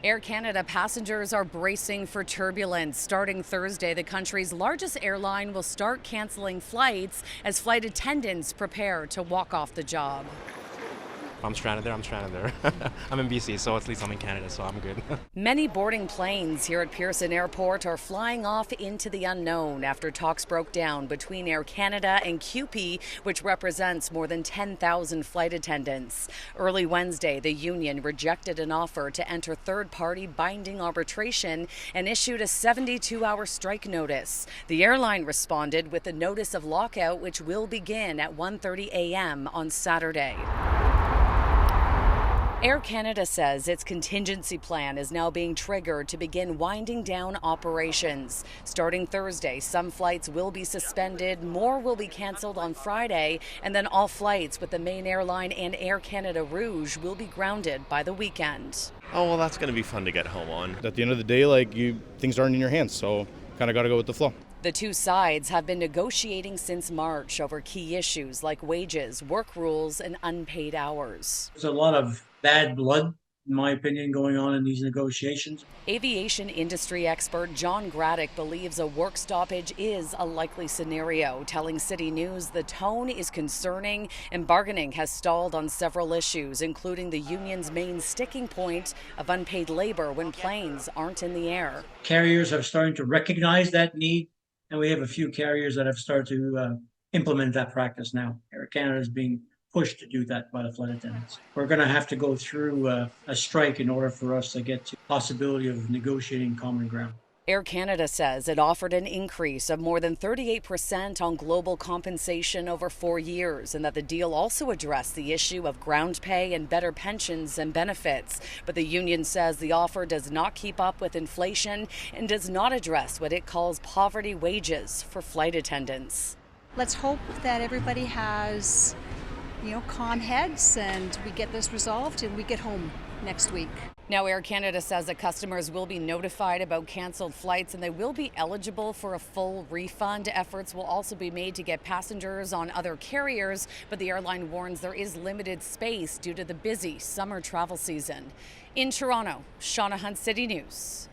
Air Canada passengers are bracing for turbulence. Starting Thursday, the country's largest airline will start canceling flights as flight attendants prepare to walk off the job. If I'm stranded there, I'm stranded there. I'm in BC, so at least I'm in Canada, so I'm good. Many boarding planes here at Pearson Airport are flying off into the unknown after talks broke down between Air Canada and CUPE, which represents more than 10,000 flight attendants. Early Wednesday, the union rejected an offer to enter third-party binding arbitration and issued a 72-hour strike notice. The airline responded with a notice of lockout, which will begin at 1:30 a.m. on Saturday. Air Canada says its contingency plan is now being triggered to begin winding down operations. Starting Thursday, some flights will be suspended, more will be canceled on Friday, and then all flights with the main airline and Air Canada Rouge will be grounded by the weekend. Oh, well, that's going to be fun to get home on. At the end of the day, things aren't in your hands, so kind of got to go with the flow. The two sides have been negotiating since March over key issues like wages, work rules, and unpaid hours. There's a lot of bad blood, in my opinion, going on in these negotiations. Aviation industry expert John Graddick believes a work stoppage is a likely scenario, telling City News the tone is concerning and bargaining has stalled on several issues, including the union's main sticking point of unpaid labor when planes aren't in the air. Carriers are starting to recognize that need, and we have a few carriers that have started to implement that practice now. Air Canada is being pushed to do that by the flight attendants. We're going to have to go through a strike in order for us to get to the possibility of negotiating common ground. Air Canada says it offered an increase of more than 38% on global compensation over 4 years, and that the deal also addressed the issue of ground pay and better pensions and benefits. But the union says the offer does not keep up with inflation and does not address what it calls poverty wages for flight attendants. Let's hope that everybody has calm heads and we get this resolved and we get home next week. Now, Air Canada says that customers will be notified about canceled flights and they will be eligible for a full refund. Efforts will also be made to get passengers on other carriers, but the airline warns there is limited space due to the busy summer travel season. In Toronto, Shauna Hunt, City News.